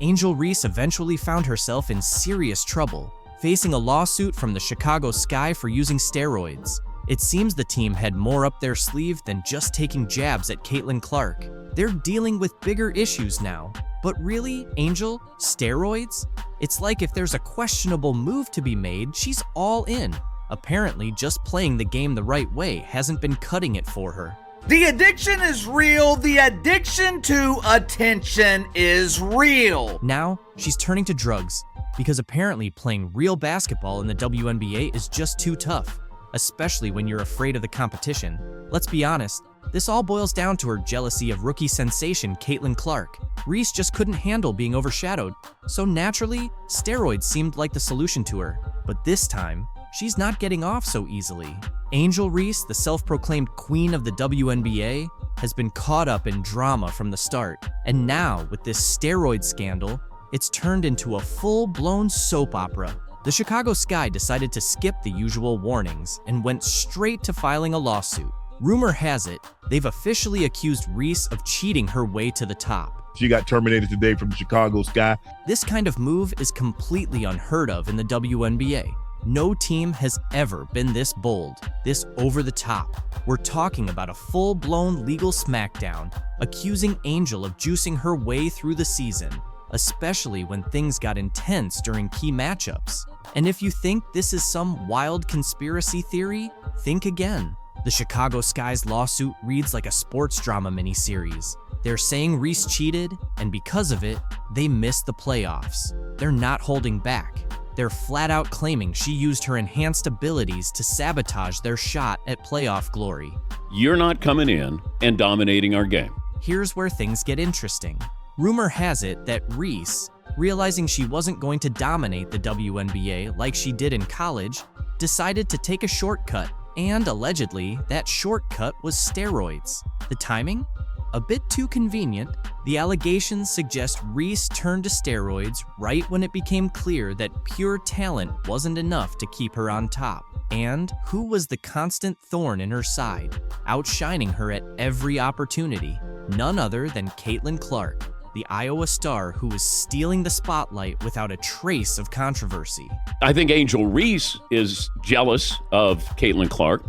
Angel Reese eventually found herself in serious trouble, facing a lawsuit from the Chicago Sky for using steroids. It seems the team had more up their sleeve than just taking jabs at Caitlin Clark. They're dealing with bigger issues now. But really, Angel, steroids? It's like if there's a questionable move to be made, she's all in. Apparently, just playing the game the right way hasn't been cutting it for her. The addiction is real. The addiction to attention is real. Now, she's turning to drugs, because apparently playing real basketball in the WNBA is just too tough, especially when you're afraid of the competition. Let's be honest, this all boils down to her jealousy of rookie sensation Caitlin Clark. Reese just couldn't handle being overshadowed, so naturally, steroids seemed like the solution to her. But this time, she's not getting off so easily. Angel Reese, the self-proclaimed queen of the WNBA, has been caught up in drama from the start. And now, with this steroid scandal, it's turned into a full-blown soap opera. The Chicago Sky decided to skip the usual warnings and went straight to filing a lawsuit. Rumor has it, they've officially accused Reese of cheating her way to the top. She got terminated today from the Chicago Sky. This kind of move is completely unheard of in the WNBA. No team has ever been this bold, this over the top. We're talking about a full-blown legal smackdown, accusing Angel of juicing her way through the season, especially when things got intense during key matchups. And if you think this is some wild conspiracy theory, think again. The Chicago Sky's lawsuit reads like a sports drama miniseries. They're saying Reese cheated, and because of it, they missed the playoffs. They're not holding back. They're flat out claiming she used her enhanced abilities to sabotage their shot at playoff glory. You're not coming in and dominating our game. Here's where things get interesting. Rumor has it that Reese, realizing she wasn't going to dominate the WNBA like she did in college, decided to take a shortcut. And allegedly, that shortcut was steroids. The timing? A bit too convenient. The allegations suggest Reese turned to steroids right when it became clear that pure talent wasn't enough to keep her on top. And who was the constant thorn in her side, outshining her at every opportunity? None other than Caitlin Clark, the Iowa star who was stealing the spotlight without a trace of controversy. I think Angel Reese is jealous of Caitlin Clark.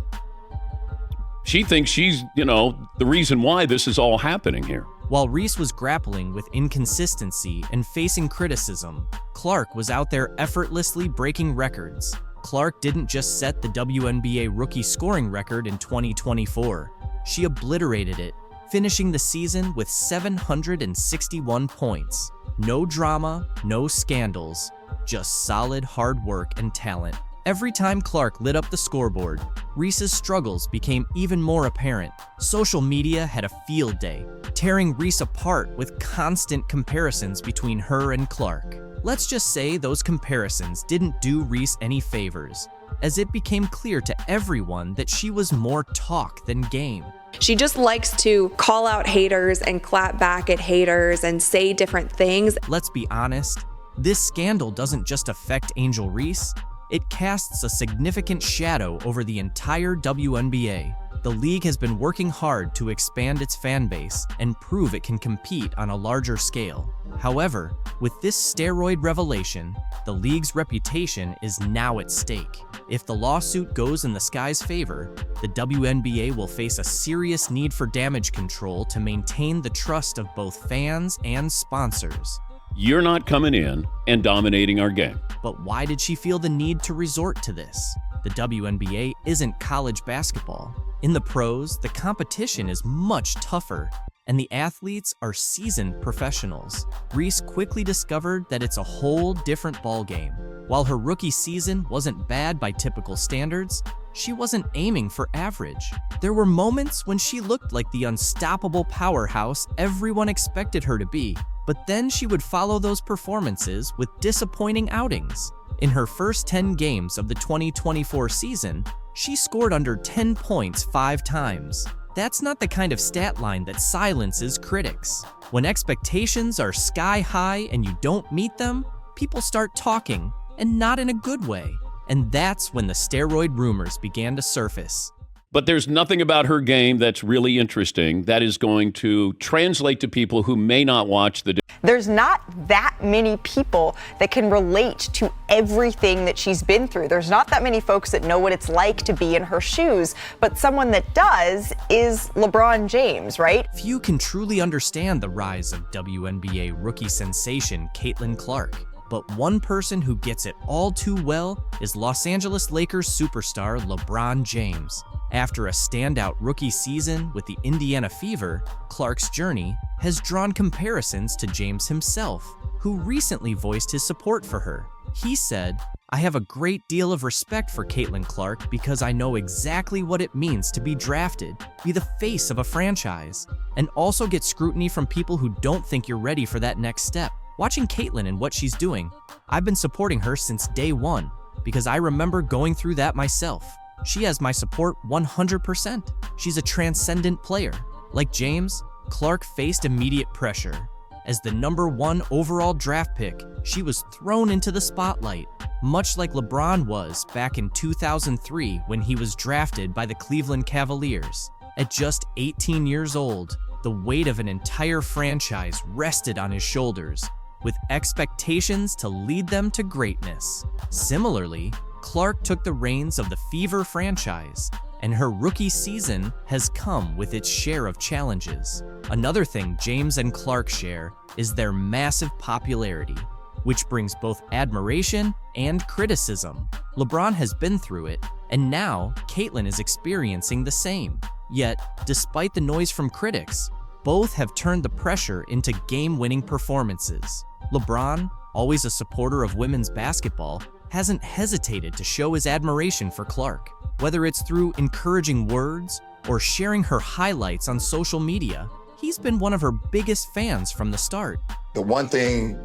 She thinks she's, the reason why this is all happening here. While Reese was grappling with inconsistency and facing criticism, Clark was out there effortlessly breaking records. Clark didn't just set the WNBA rookie scoring record in 2024. She obliterated it, finishing the season with 761 points. No drama, no scandals, just solid hard work and talent. Every time Clark lit up the scoreboard, Reese's struggles became even more apparent. Social media had a field day, tearing Reese apart with constant comparisons between her and Clark. Let's just say those comparisons didn't do Reese any favors, as it became clear to everyone that she was more talk than game. She just likes to call out haters and clap back at haters and say different things. Let's be honest, this scandal doesn't just affect Angel Reese, it casts a significant shadow over the entire WNBA. The league has been working hard to expand its fan base and prove it can compete on a larger scale. However, with this steroid revelation, the league's reputation is now at stake. If the lawsuit goes in the Sky's favor, the WNBA will face a serious need for damage control to maintain the trust of both fans and sponsors. You're not coming in and dominating our game. But why did she feel the need to resort to this? The WNBA isn't college basketball. In the pros, the competition is much tougher, and the athletes are seasoned professionals. Reese quickly discovered that it's a whole different ballgame. While her rookie season wasn't bad by typical standards, she wasn't aiming for average. There were moments when she looked like the unstoppable powerhouse everyone expected her to be, but then she would follow those performances with disappointing outings. In her first 10 games of the 2024 season, she scored under 10 points 5 times. That's not the kind of stat line that silences critics. When expectations are sky high and you don't meet them, people start talking, and not in a good way. And that's when the steroid rumors began to surface. But there's nothing about her game that's really interesting that is going to translate to people who may not watch the there's not that many people that can relate to everything that she's been through. There's not that many folks that know what it's like to be in her shoes, but someone that does is LeBron James, right? Few can truly understand the rise of WNBA rookie sensation Caitlin Clark, but one person who gets it all too well is Los Angeles Lakers superstar LeBron James. After a standout rookie season with the Indiana Fever, Clark's journey has drawn comparisons to James himself, who recently voiced his support for her. He said, "I have a great deal of respect for Caitlin Clark because I know exactly what it means to be drafted, be the face of a franchise, and also get scrutiny from people who don't think you're ready for that next step. Watching Caitlin and what she's doing, I've been supporting her since day one because I remember going through that myself. She has my support 100%. She's a transcendent player." Like James, Clark faced immediate pressure. As the #1 overall draft pick, she was thrown into the spotlight, much like LeBron was back in 2003 when he was drafted by the Cleveland Cavaliers. At just 18 years old, the weight of an entire franchise rested on his shoulders, with expectations to lead them to greatness. Similarly, Clark took the reins of the Fever franchise, and her rookie season has come with its share of challenges. Another thing James and Clark share is their massive popularity, which brings both admiration and criticism. LeBron has been through it, and now Caitlin is experiencing the same. Yet, despite the noise from critics, both have turned the pressure into game-winning performances. LeBron, always a supporter of women's basketball, hasn't hesitated to show his admiration for Clark, whether it's through encouraging words or sharing her highlights on social media. He's been one of her biggest fans from the start. The one thing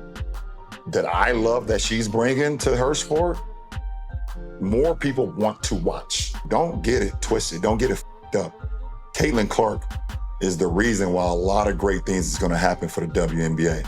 that I love that she's bringing to her sport, more people want to watch. Don't get it twisted. Don't get it f***ed up. Caitlin Clark is the reason why a lot of great things is going to happen for the WNBA.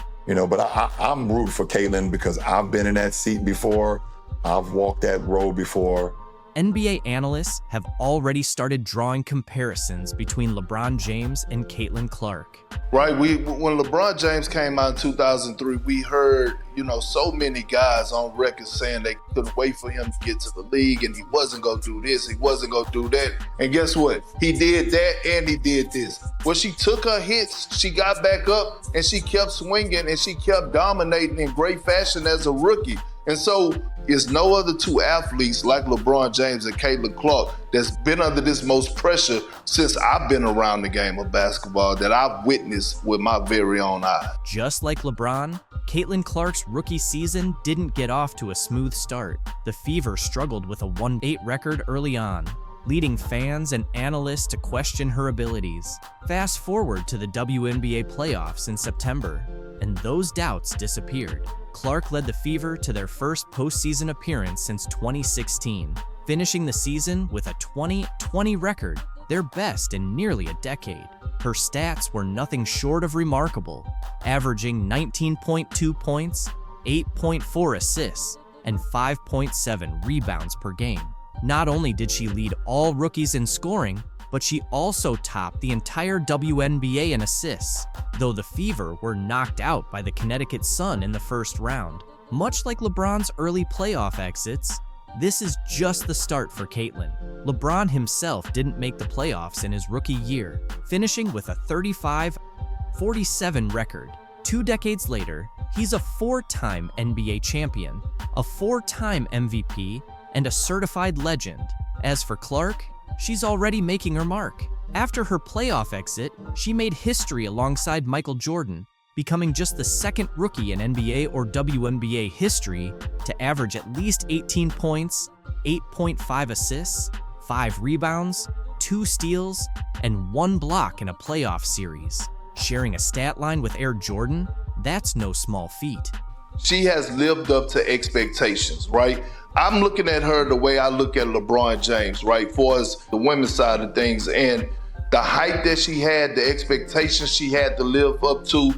But I'm rooting for Caitlin because I've been in that seat before. I've walked that road before. NBA analysts have already started drawing comparisons between LeBron James and Caitlin Clark. Right, when LeBron James came out in 2003, we heard, so many guys on record saying they couldn't wait for him to get to the league and he wasn't going to do this, he wasn't going to do that. And guess what? He did that and he did this. When she took her hits, she got back up and she kept swinging and she kept dominating in great fashion as a rookie. And so it's no other two athletes like LeBron James and Caitlin Clark that's been under this most pressure since I've been around the game of basketball that I've witnessed with my very own eye. Just like LeBron, Caitlin Clark's rookie season didn't get off to a smooth start. The Fever struggled with a 1-8 record early on, leading fans and analysts to question her abilities. Fast forward to the WNBA playoffs in September, and those doubts disappeared. Clark led the Fever to their first postseason appearance since 2016, finishing the season with a 20-20 record, their best in nearly a decade. Her stats were nothing short of remarkable, averaging 19.2 points, 8.4 assists, and 5.7 rebounds per game. Not only did she lead all rookies in scoring, but she also topped the entire WNBA in assists, though the Fever were knocked out by the Connecticut Sun in the first round. Much like LeBron's early playoff exits, this is just the start for Caitlin. LeBron himself didn't make the playoffs in his rookie year, finishing with a 35-47 record. 2 decades later, he's a 4-time NBA champion, a 4-time MVP, and a certified legend. As for Clark, she's already making her mark. After her playoff exit, she made history alongside Michael Jordan, becoming just the second rookie in NBA or WNBA history to average at least 18 points, 8.5 assists, 5 rebounds, 2 steals, and 1 block in a playoff series. Sharing a stat line with Air Jordan, that's no small feat. She has lived up to expectations, right? I'm looking at her the way I look at LeBron James, right? For as the women's side of things, and the hype that she had, the expectations she had to live up to,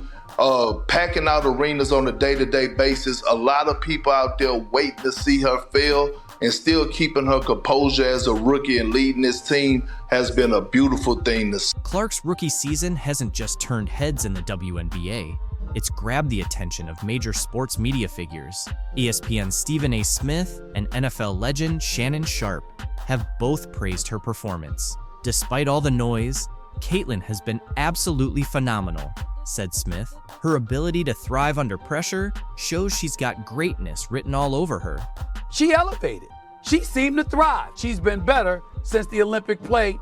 packing out arenas on a day-to-day basis. A lot of people out there waiting to see her fail, and still keeping her composure as a rookie and leading this team has been a beautiful thing to see. Clark's rookie season hasn't just turned heads in the WNBA. It's grabbed the attention of major sports media figures. ESPN's Stephen A. Smith and NFL legend Shannon Sharpe have both praised her performance. Despite all the noise, Caitlin has been absolutely phenomenal, said Smith. Her ability to thrive under pressure shows she's got greatness written all over her. She elevated. She seemed to thrive. She's been better since the Olympic plate.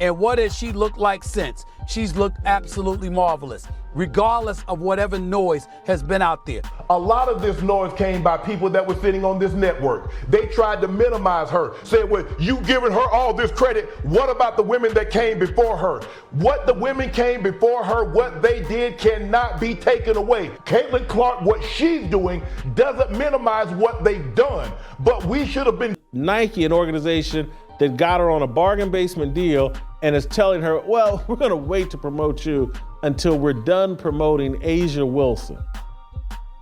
And what has she looked like since? She's looked absolutely marvelous, regardless of whatever noise has been out there. A lot of this noise came by people that were sitting on this network. They tried to minimize her, said, well, you giving her all this credit. What about the women that came before her? What the women came before her, what they did cannot be taken away. Caitlin Clark, what she's doing doesn't minimize what they've done, but we should have been. Nike, an organization that got her on a bargain basement deal and is telling her, well, we're gonna wait to promote you until we're done promoting Asia Wilson.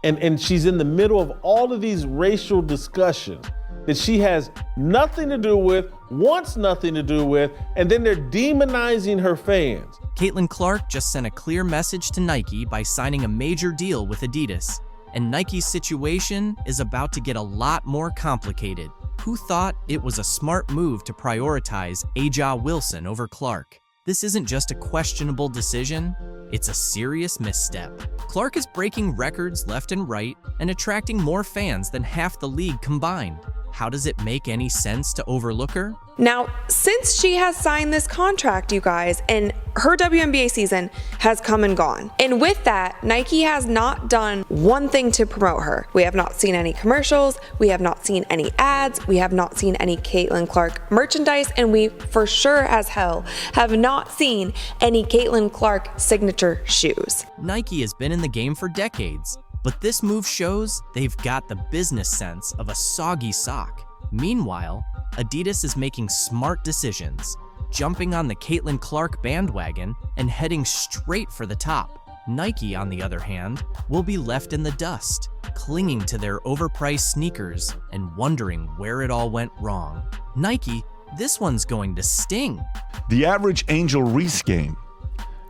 And she's in the middle of all of these racial discussions that she has nothing to do with, wants nothing to do with, and then they're demonizing her fans. Caitlin Clark just sent a clear message to Nike by signing a major deal with Adidas, and Nike's situation is about to get a lot more complicated. Who thought it was a smart move to prioritize Aja Wilson over Clark? This isn't just a questionable decision, it's a serious misstep. Clark is breaking records left and right and attracting more fans than half the league combined. How does it make any sense to overlook her? Now, since she has signed this contract, you guys, and her WNBA season has come and gone. And with that, Nike has not done one thing to promote her. We have not seen any commercials, we have not seen any ads, we have not seen any Caitlin Clark merchandise, and we for sure as hell have not seen any Caitlin Clark signature shoes. Nike has been in the game for decades, but this move shows they've got the business sense of a soggy sock. Meanwhile, Adidas is making smart decisions, jumping on the Caitlin Clark bandwagon and heading straight for the top. Nike, on the other hand, will be left in the dust, clinging to their overpriced sneakers and wondering where it all went wrong. Nike, this one's going to sting. The average Angel Reese game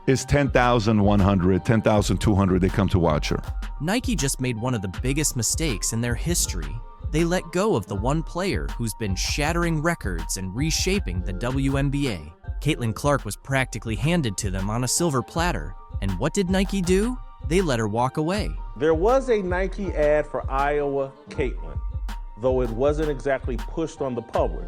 is 10,100, 10,200 they come to watch her. Nike just made one of the biggest mistakes in their history. They let go of the one player who's been shattering records and reshaping the WNBA. Caitlin Clark was practically handed to them on a silver platter. And what did Nike do? They let her walk away. There was a Nike ad for Iowa Caitlin, though it wasn't exactly pushed on the public.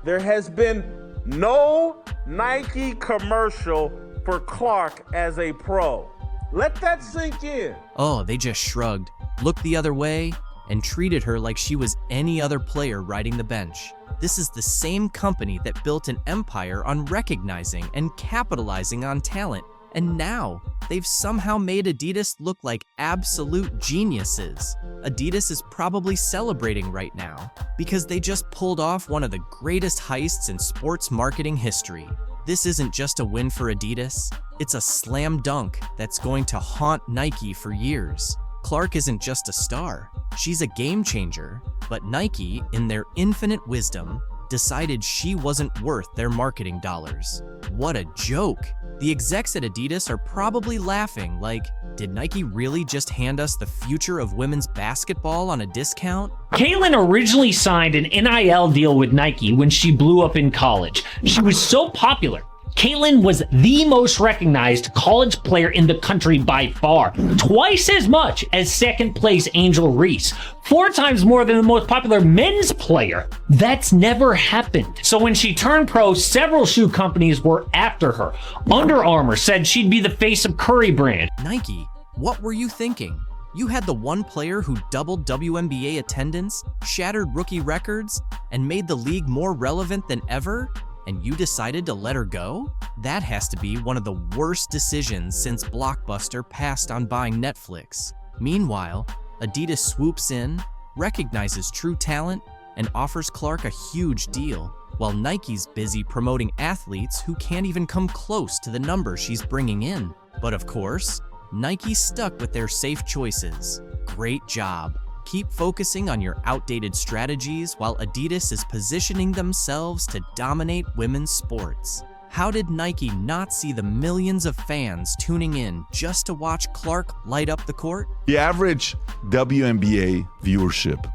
There has been no Nike commercial for Clark as a pro. Let that sink in. Oh, they just shrugged, looked the other way, and treated her like she was any other player riding the bench. This is the same company that built an empire on recognizing and capitalizing on talent, and now they've somehow made Adidas look like absolute geniuses. Adidas is probably celebrating right now because they just pulled off one of the greatest heists in sports marketing history. This isn't just a win for Adidas, it's a slam dunk that's going to haunt Nike for years. Clark isn't just a star, she's a game changer, but Nike, in their infinite wisdom, decided she wasn't worth their marketing dollars. What a joke! The execs at Adidas are probably laughing like, did Nike really just hand us the future of women's basketball on a discount? Caitlin originally signed an NIL deal with Nike when she blew up in college. She was so popular. Caitlin was the most recognized college player in the country by far, twice as much as second place Angel Reese, 4 times more than the most popular men's player. That's never happened. So when she turned pro, several shoe companies were after her. Under Armour said she'd be the face of Curry brand. Nike, what were you thinking? You had the one player who doubled WNBA attendance, shattered rookie records, and made the league more relevant than ever? And you decided to let her go? That has to be one of the worst decisions since Blockbuster passed on buying Netflix. Meanwhile, Adidas swoops in, recognizes true talent, and offers Clark a huge deal, while Nike's busy promoting athletes who can't even come close to the number she's bringing in. But of course, Nike stuck with their safe choices. Great job. Keep focusing on your outdated strategies while Adidas is positioning themselves to dominate women's sports. How did Nike not see the millions of fans tuning in just to watch Clark light up the court? The average WNBA viewership,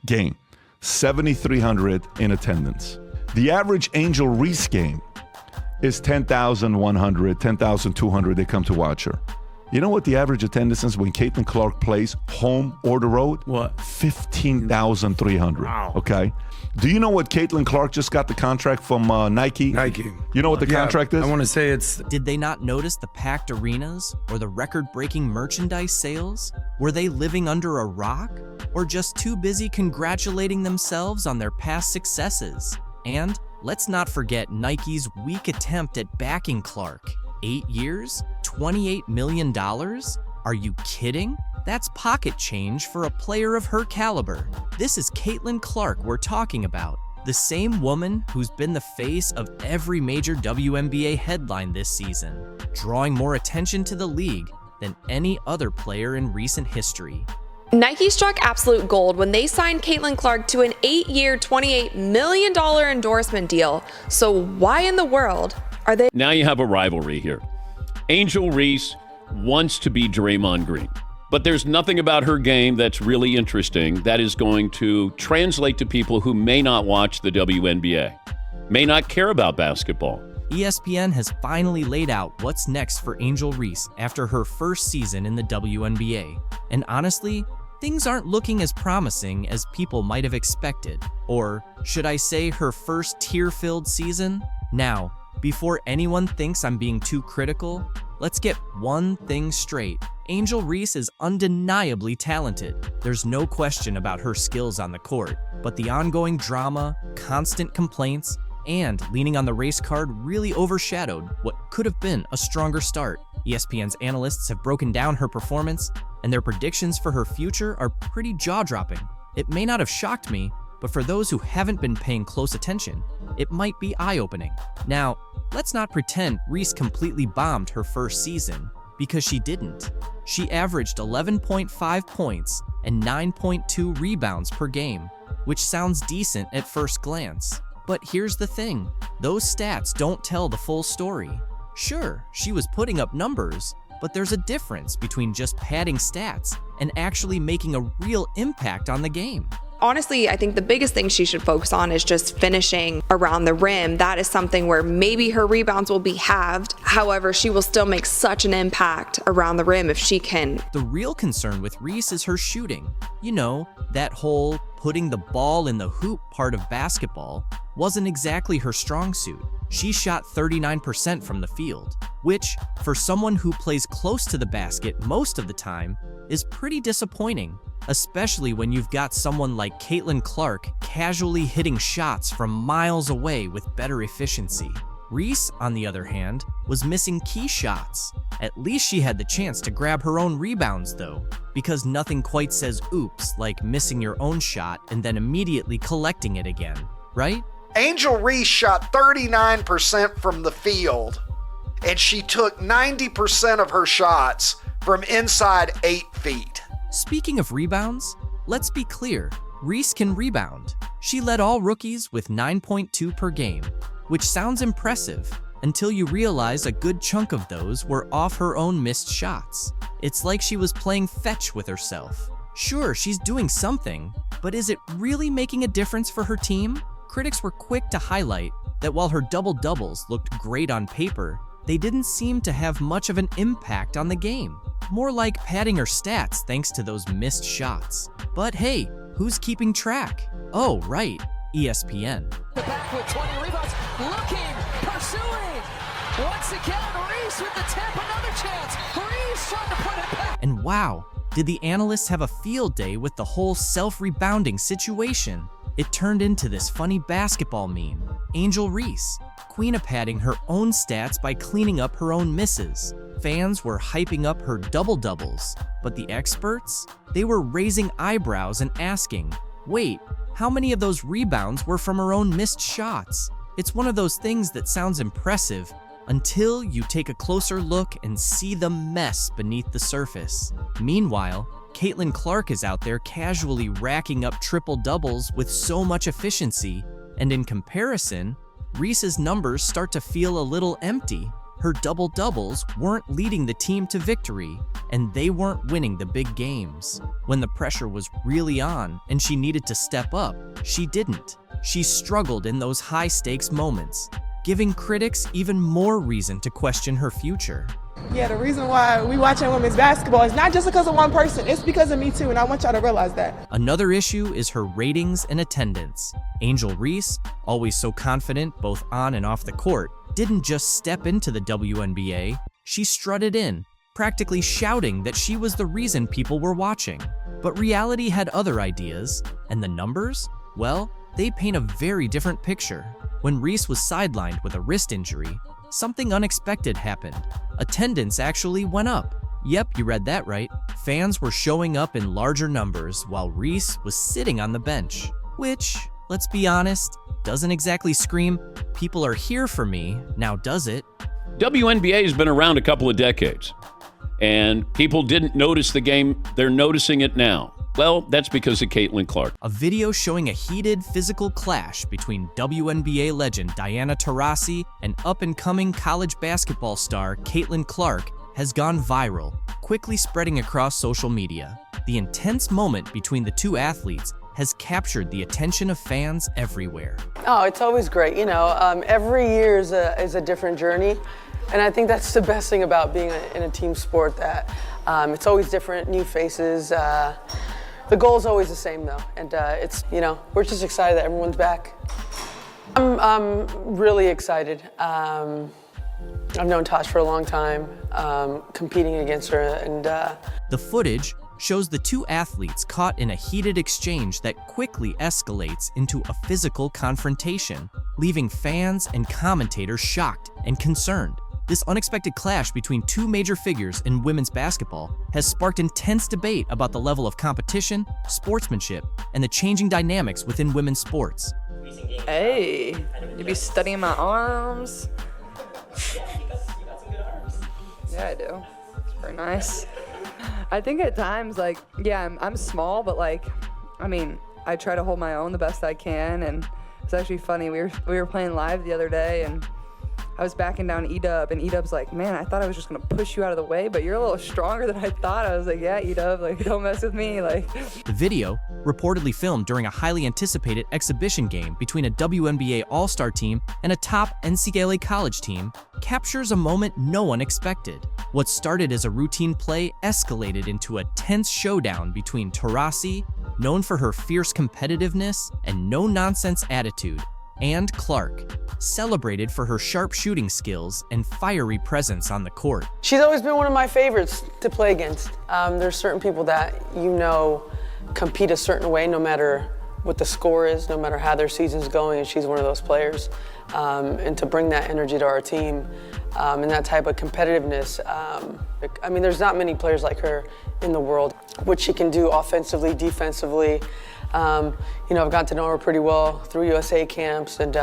game, 7,300 in attendance. The average Angel Reese game is 10,100, 10,200. They come to watch her. You know what the average attendance is when Caitlin Clark plays home or the road? What? 15,300. Wow. Okay. Do you know what Caitlin Clark just got the contract from Nike? Nike. You know what the contract is? I want to say it's... Did they not notice the packed arenas or the record-breaking merchandise sales? Were they living under a rock? Or just too busy congratulating themselves on their past successes? And let's not forget Nike's weak attempt at backing Clark. 8 years? $28 million? Are you kidding? That's pocket change for a player of her caliber. This is Caitlin Clark we're talking about. The same woman who's been the face of every major WNBA headline this season, drawing more attention to the league than any other player in recent history. Nike struck absolute gold when they signed Caitlin Clark to an 8-year, $28 million endorsement deal. So why in the world are they... Now you have a rivalry here. Angel Reese wants to be Draymond Green, but there's nothing about her game that's really interesting that is going to translate to people who may not watch the WNBA, may not care about basketball. ESPN has finally laid out what's next for Angel Reese after her first season in the WNBA. And honestly, things aren't looking as promising as people might have expected. Or should I say her first tear-filled season? Now, before anyone thinks I'm being too critical, let's get one thing straight. Angel Reese is undeniably talented. There's no question about her skills on the court, but the ongoing drama, constant complaints, and leaning on the race card really overshadowed what could have been a stronger start. ESPN's analysts have broken down her performance, and their predictions for her future are pretty jaw-dropping. It may not have shocked me, but for those who haven't been paying close attention, it might be eye-opening. Now, let's not pretend Reese completely bombed her first season, because she didn't. She averaged 11.5 points and 9.2 rebounds per game, which sounds decent at first glance. But here's the thing, those stats don't tell the full story. Sure, she was putting up numbers, but there's a difference between just padding stats and actually making a real impact on the game. Honestly, I think the biggest thing she should focus on is just finishing around the rim. That is something where maybe her rebounds will be halved. However, she will still make such an impact around the rim if she can. The real concern with Reese is her shooting. You know, that whole putting the ball in the hoop part of basketball wasn't exactly her strong suit. She shot 39% from the field, which, for someone who plays close to the basket most of the time, is pretty disappointing, especially when you've got someone like Caitlin Clark casually hitting shots from miles away with better efficiency. Reese, on the other hand, was missing key shots. At least she had the chance to grab her own rebounds though, because nothing quite says oops like missing your own shot and then immediately collecting it again, right? Angel Reese shot 39% from the field, and she took 90% of her shots from inside 8 feet. Speaking of rebounds, let's be clear, Reese can rebound. She led all rookies with 9.2 per game, which sounds impressive until you realize a good chunk of those were off her own missed shots. It's like she was playing fetch with herself. Sure, she's doing something, but is it really making a difference for her team? Critics were quick to highlight that while her double-doubles looked great on paper, they didn't seem to have much of an impact on the game. More like padding her stats thanks to those missed shots. But hey, who's keeping track? Oh, right, ESPN. The back with 20 rebounds, looking, pursuing. Once again, Reese with the tip, another chance. Reese trying to put it back. And wow, did the analysts have a field day with the whole self-rebounding situation? It turned into this funny basketball meme. Angel Reese, queen of padding her own stats by cleaning up her own misses. Fans were hyping up her double-doubles, but the experts? They were raising eyebrows and asking, wait, how many of those rebounds were from her own missed shots? It's one of those things that sounds impressive until you take a closer look and see the mess beneath the surface. Meanwhile, Caitlin Clark is out there casually racking up triple-doubles with so much efficiency, and in comparison, Reese's numbers start to feel a little empty. Her double-doubles weren't leading the team to victory, and they weren't winning the big games. When the pressure was really on and she needed to step up, she didn't. She struggled in those high-stakes moments, giving critics even more reason to question her future. Yeah, the reason why we watching women's basketball is not just because of one person, it's because of me too, and I want y'all to realize that. Another issue is her ratings and attendance. Angel Reese, always so confident both on and off the court, didn't just step into the WNBA, she strutted in, practically shouting that she was the reason people were watching. But reality had other ideas, and the numbers? Well, they paint a very different picture. When Reese was sidelined with a wrist injury, something unexpected happened. Attendance actually went up. Yep, you read that right. Fans were showing up in larger numbers while Reese was sitting on the bench, which, let's be honest, doesn't exactly scream, "People are here for me," now does it? WNBA has been around a couple of decades, and people didn't notice the game. They're noticing it now. Well, that's because of Caitlin Clark. A video showing a heated physical clash between WNBA legend Diana Taurasi and up-and-coming college basketball star Caitlin Clark has gone viral, quickly spreading across social media. The intense moment between the two athletes has captured the attention of fans everywhere. Oh, it's always great. Every year is a different journey. And I think that's the best thing about being in a team sport, that it's always different, new faces. The goal is always the same though. And we're just excited that everyone's back. I'm really excited. I've known Tosh for a long time, competing against her, and the footage shows the two athletes caught in a heated exchange that quickly escalates into a physical confrontation, leaving fans and commentators shocked and concerned. This unexpected clash between two major figures in women's basketball has sparked intense debate about the level of competition, sportsmanship, and the changing dynamics within women's sports. Hey, you be studying my arms? Yeah, I do. It's very nice. I think at times, I'm small, but I try to hold my own the best I can, and it's actually funny. We were playing live the other day, and I was backing down E-Dub, and E-Dub's like, "Man, I thought I was just gonna push you out of the way, but you're a little stronger than I thought." I was like, "Yeah, E-Dub, don't mess with me." The video, reportedly filmed during a highly anticipated exhibition game between a WNBA All-Star team and a top NCAA college team, captures a moment no one expected. What started as a routine play escalated into a tense showdown between Taurasi, known for her fierce competitiveness and no-nonsense attitude, and Clark, celebrated for her sharp shooting skills and fiery presence on the court. she's always been one of my favorites to play against. There's certain people that compete a certain way no matter what the score is, no matter how their season's going, and she's one of those players. And to bring that energy to our team and that type of competitiveness, there's not many players like her in the world. What she can do offensively, defensively, I've gotten to know her pretty well through USA camps, and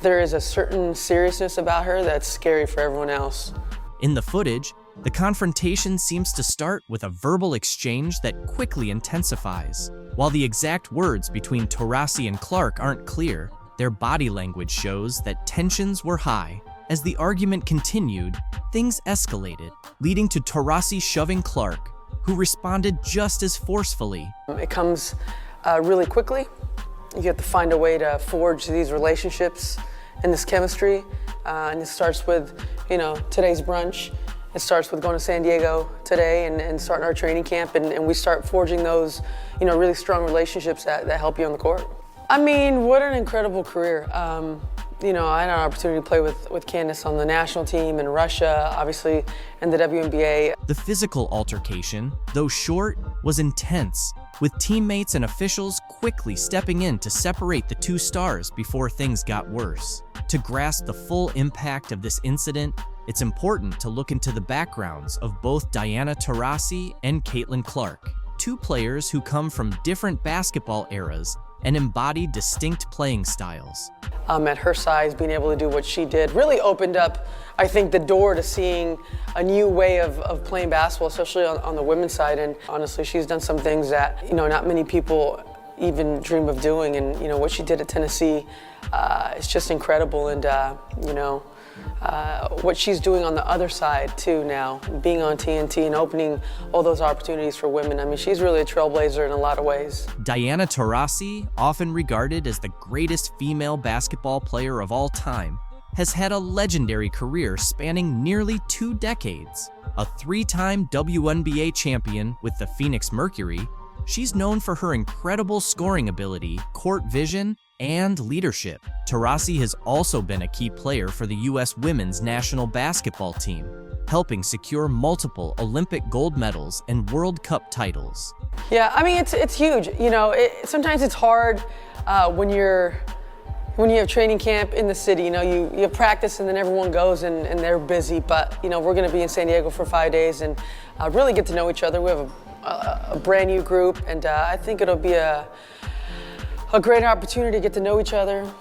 there is a certain seriousness about her that's scary for everyone else. In the footage, the confrontation seems to start with a verbal exchange that quickly intensifies. While the exact words between Taurasi and Clark aren't clear, their body language shows that tensions were high. As the argument continued, things escalated, leading to Taurasi shoving Clark, who responded just as forcefully. It comes really quickly. You have to find a way to forge these relationships and this chemistry. And it starts with, today's brunch. It starts with going to San Diego today and starting our training camp, and we start forging those, really strong relationships that help you on the court. What an incredible career. I had an opportunity to play with Candace on the national team in Russia, obviously, and the WNBA. The physical altercation, though short, was intense, with teammates and officials quickly stepping in to separate the two stars before things got worse. To grasp the full impact of this incident, it's important to look into the backgrounds of both Diana Taurasi and Caitlin Clark, two players who come from different basketball eras and embody distinct playing styles. At her size, being able to do what she did really opened up, I think, the door to seeing a new way of playing basketball, especially on the women's side. And honestly, she's done some things that, not many people even dream of doing. And, you know, what she did at Tennessee is just incredible. And, you know, what she's doing on the other side too now, being on TNT and opening all those opportunities for women. I mean, she's really a trailblazer in a lot of ways. Diana Taurasi, often regarded as the greatest female basketball player of all time, has had a legendary career spanning nearly 2 decades. A 3-time WNBA champion with the Phoenix Mercury, she's known for her incredible scoring ability, court vision, and leadership. Taurasi has also been a key player for the U.S. women's national basketball team, helping secure multiple Olympic gold medals and World Cup titles. Yeah, I mean, it's huge. You know, sometimes it's hard when you have training camp in the city. You know, you have practice and then everyone goes and they're busy. But, you know, we're going to be in San Diego for 5 days and really get to know each other. We have a brand new group, and I think it'll be a great opportunity to get to know each other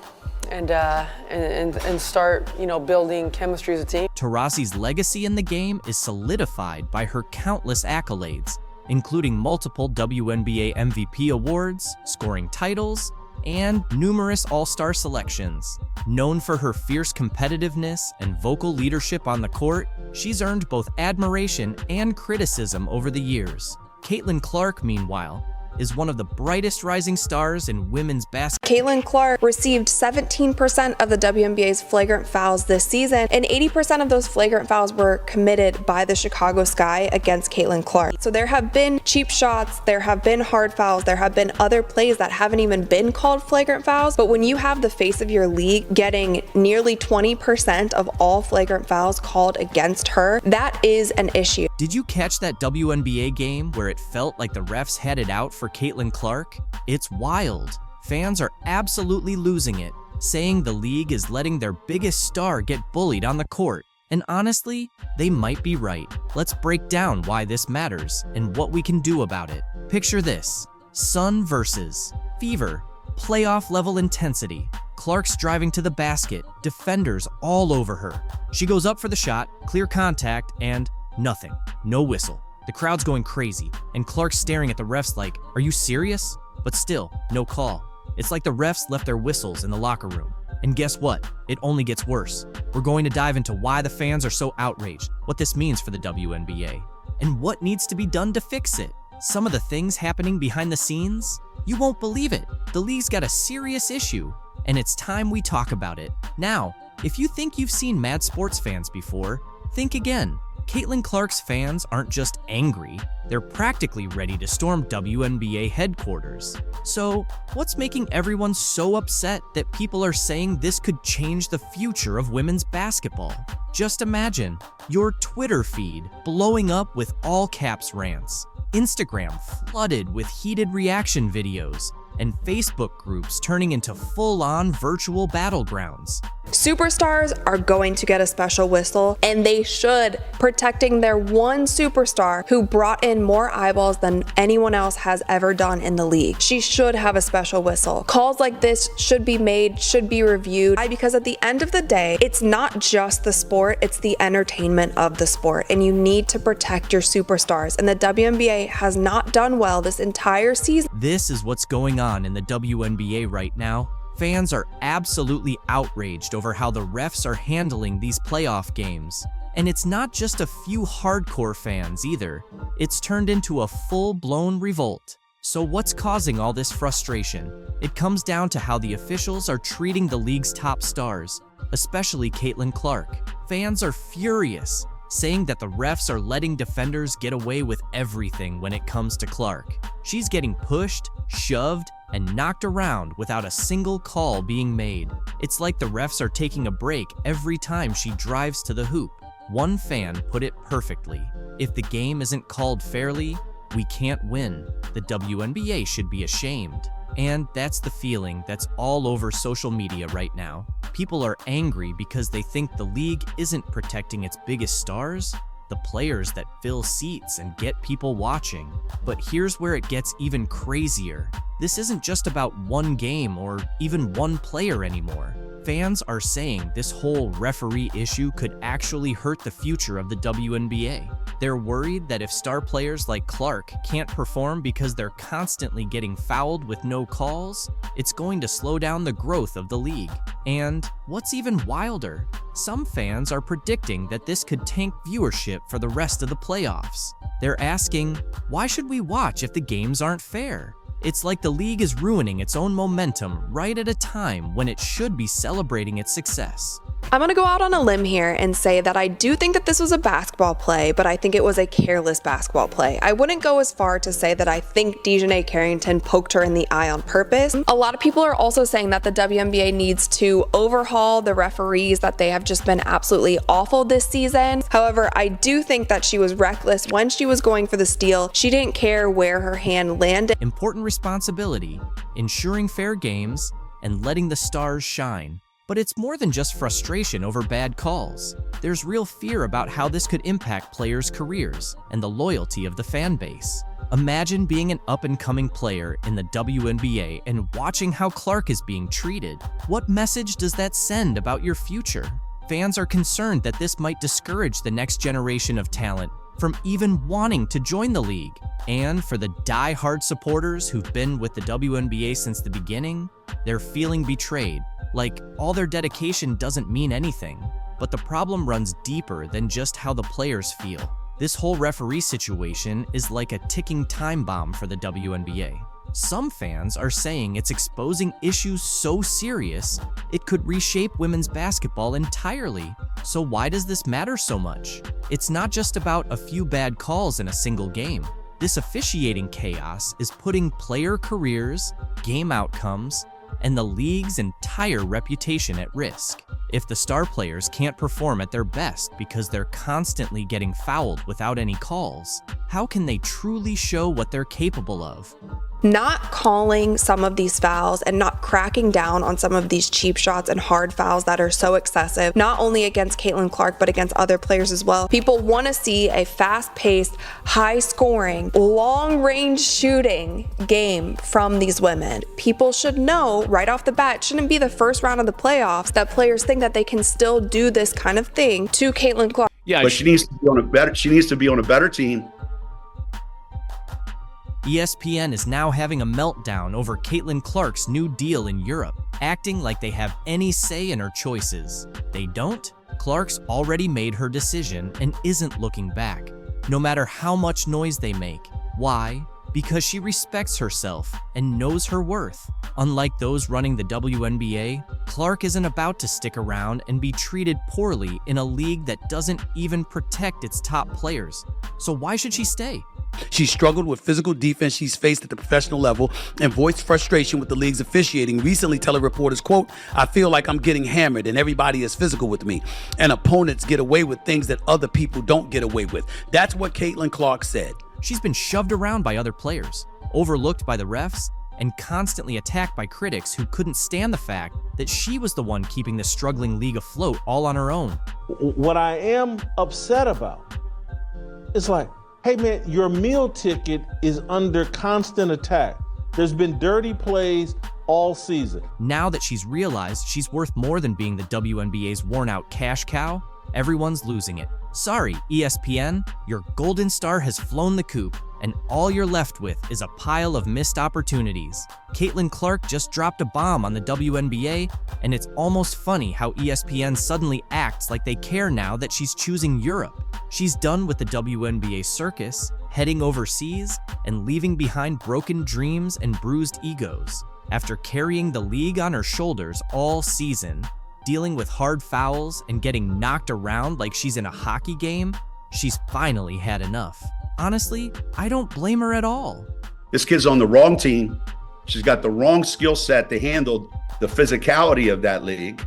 and start, you know, building chemistry as a team. Taurasi's legacy in the game is solidified by her countless accolades, including multiple WNBA MVP awards, scoring titles, and numerous all-star selections. Known for her fierce competitiveness and vocal leadership on the court, she's earned both admiration and criticism over the years. Caitlin Clark, meanwhile, is one of the brightest rising stars in women's basketball. Caitlin Clark received 17% of the WNBA's flagrant fouls this season, and 80% of those flagrant fouls were committed by the Chicago Sky against Caitlin Clark. So there have been cheap shots, there have been hard fouls, there have been other plays that haven't even been called flagrant fouls, but when you have the face of your league getting nearly 20% of all flagrant fouls called against her, that is an issue. Did you catch that WNBA game where it felt like the refs had it out for Caitlin Clark? It's wild. Fans are absolutely losing it, saying the league is letting their biggest star get bullied on the court. And honestly, they might be right. Let's break down why this matters and what we can do about it. Picture this: sun versus fever, playoff level intensity. Clark's driving to the basket, defenders all over her. She goes up for the shot, clear contact, and nothing. No whistle. The crowd's going crazy, and Clark's staring at the refs like, "Are you serious?" But still, no call. It's like the refs left their whistles in the locker room. And guess what? It only gets worse. We're going to dive into why the fans are so outraged, what this means for the WNBA, and what needs to be done to fix it. Some of the things happening behind the scenes? You won't believe it. The league's got a serious issue, and it's time we talk about it. Now, if you think you've seen mad sports fans before, think again. Caitlin Clark's fans aren't just angry, they're practically ready to storm WNBA headquarters. So, what's making everyone so upset that people are saying this could change the future of women's basketball? Just imagine your Twitter feed blowing up with all caps rants, Instagram flooded with heated reaction videos, and Facebook groups turning into full-on virtual battlegrounds. Superstars are going to get a special whistle, and they should, protecting their one superstar who brought in more eyeballs than anyone else has ever done in the league. She should have a special whistle. Calls like this should be made, should be reviewed, because at the end of the day, it's not just the sport, it's the entertainment of the sport, and you need to protect your superstars, and the WNBA has not done well this entire season. This is what's going on in the WNBA right now. Fans are absolutely outraged over how the refs are handling these playoff games. And it's not just a few hardcore fans either. It's turned into a full-blown revolt. So what's causing all this frustration? It comes down to how the officials are treating the league's top stars, especially Caitlin Clark. Fans are furious, saying that the refs are letting defenders get away with everything when it comes to Clark. She's getting pushed, shoved, and knocked around without a single call being made. It's like the refs are taking a break every time she drives to the hoop. One fan put it perfectly: if the game isn't called fairly, we can't win. The WNBA should be ashamed. And that's the feeling that's all over social media right now. People are angry because they think the league isn't protecting its biggest stars, the players that fill seats and get people watching. But here's where it gets even crazier. This isn't just about one game or even one player anymore. Fans are saying this whole referee issue could actually hurt the future of the WNBA. They're worried that if star players like Clark can't perform because they're constantly getting fouled with no calls, it's going to slow down the growth of the league. And what's even wilder, some fans are predicting that this could tank viewership for the rest of the playoffs. They're asking, why should we watch if the games aren't fair? It's like the league is ruining its own momentum right at a time when it should be celebrating its success. I'm going to go out on a limb here and say that I do think that this was a basketball play, but I think it was a careless basketball play. I wouldn't go as far to say that I think Dejanay Carrington poked her in the eye on purpose. A lot of people are also saying that the WNBA needs to overhaul the referees, that they have just been absolutely awful this season. However, I do think that she was reckless when she was going for the steal. She didn't care where her hand landed. Important responsibility, ensuring fair games, and letting the stars shine. But it's more than just frustration over bad calls. There's real fear about how this could impact players' careers and the loyalty of the fan base. Imagine being an up-and-coming player in the WNBA and watching how Clark is being treated. What message does that send about your future? Fans are concerned that this might discourage the next generation of talent from even wanting to join the league. And for the die-hard supporters who've been with the WNBA since the beginning, they're feeling betrayed. Like, all their dedication doesn't mean anything. But the problem runs deeper than just how the players feel. This whole referee situation is like a ticking time bomb for the WNBA. Some fans are saying it's exposing issues so serious, it could reshape women's basketball entirely. So why does this matter so much? It's not just about a few bad calls in a single game. This officiating chaos is putting player careers, game outcomes, and the league's entire reputation at risk. If the star players can't perform at their best because they're constantly getting fouled without any calls, how can they truly show what they're capable of? Not calling some of these fouls and not cracking down on some of these cheap shots and hard fouls that are so excessive, not only against Caitlin Clark, but against other players as well. People want to see a fast-paced, high-scoring, long-range shooting game from these women. People should know right off the bat, it shouldn't be the first round of the playoffs that players think that they can still do this kind of thing to Caitlin Clark. Yeah, but she needs to be on a better team. ESPN is now having a meltdown over Caitlin Clark's new deal in Europe, acting like they have any say in her choices. They don't? Clark's already made her decision and isn't looking back, no matter how much noise they make. Why? Because she respects herself and knows her worth. Unlike those running the WNBA, Clark isn't about to stick around and be treated poorly in a league that doesn't even protect its top players. So why should she stay? She struggled with physical defense she's faced at the professional level and voiced frustration with the league's officiating, recently telling reporters, quote, "I feel like I'm getting hammered and everybody is physical with me, and opponents get away with things that other people don't get away with." That's what Caitlin Clark said. She's been shoved around by other players, overlooked by the refs, and constantly attacked by critics who couldn't stand the fact that she was the one keeping the struggling league afloat all on her own. What I am upset about is like, hey man, your meal ticket is under constant attack. There's been dirty plays all season. Now that she's realized she's worth more than being the WNBA's worn-out cash cow, everyone's losing it. Sorry, ESPN, your golden star has flown the coop, and all you're left with is a pile of missed opportunities. Caitlin Clark just dropped a bomb on the WNBA, and it's almost funny how ESPN suddenly acts like they care now that she's choosing Europe. She's done with the WNBA circus, heading overseas, and leaving behind broken dreams and bruised egos. After carrying the league on her shoulders all season, dealing with hard fouls and getting knocked around like she's in a hockey game, she's finally had enough. Honestly, I don't blame her at all. This kid's on the wrong team. She's got the wrong skill set to handle the physicality of that league,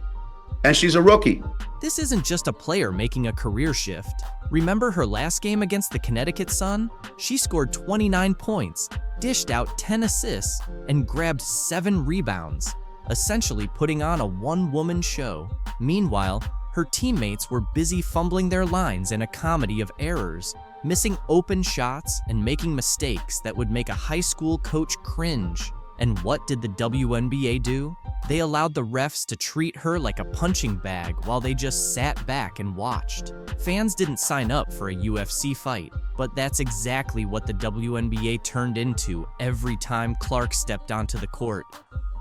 and she's a rookie. This isn't just a player making a career shift. Remember her last game against the Connecticut Sun? She scored 29 points, dished out 10 assists, and grabbed 7 rebounds, essentially putting on a one-woman show. Meanwhile, her teammates were busy fumbling their lines in a comedy of errors, missing open shots and making mistakes that would make a high school coach cringe. And what did the WNBA do? They allowed the refs to treat her like a punching bag while they just sat back and watched. Fans didn't sign up for a UFC fight, but that's exactly what the WNBA turned into every time Clark stepped onto the court.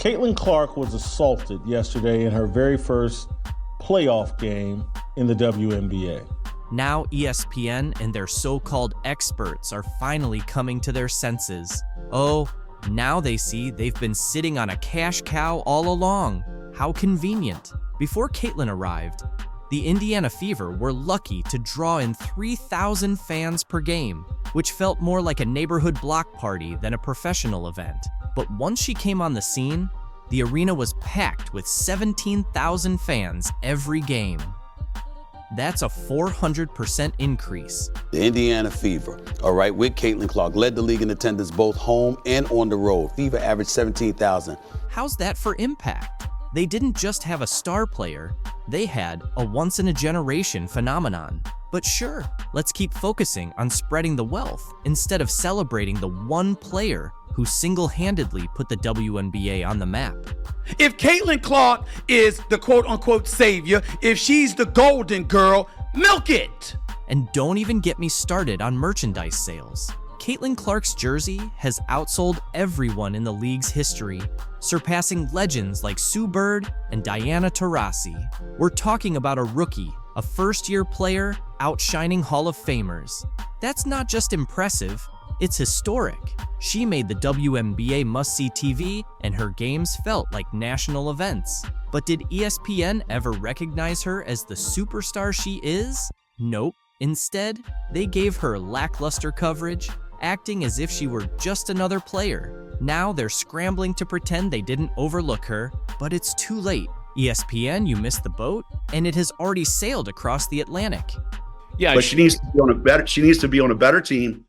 Caitlin Clark was assaulted yesterday in her very first playoff game in the WNBA. Now ESPN and their so-called experts are finally coming to their senses. Oh, now they see they've been sitting on a cash cow all along. How convenient. Before Caitlin arrived, the Indiana Fever were lucky to draw in 3,000 fans per game, which felt more like a neighborhood block party than a professional event. But once she came on the scene, the arena was packed with 17,000 fans every game. That's a 400% increase. The Indiana Fever, all right, with Caitlin Clark, led the league in attendance both home and on the road. Fever averaged 17,000. How's that for impact? They didn't just have a star player, they had a once-in-a-generation phenomenon. But sure, let's keep focusing on spreading the wealth instead of celebrating the one player who single-handedly put the WNBA on the map. If Caitlin Clark is the quote-unquote savior, if she's the golden girl, milk it! And don't even get me started on merchandise sales. Caitlin Clark's jersey has outsold everyone in the league's history, surpassing legends like Sue Bird and Diana Taurasi. We're talking about a rookie, a first-year player, outshining Hall of Famers. That's not just impressive, it's historic. She made the WNBA must-see TV, and her games felt like national events. But did ESPN ever recognize her as the superstar she is? Nope. Instead, they gave her lackluster coverage, acting as if she were just another player. Now they're scrambling to pretend they didn't overlook her, but it's too late. ESPN, you missed the boat, and it has already sailed across the Atlantic. Yeah, but she needs to be on a better. She needs to be on a better team.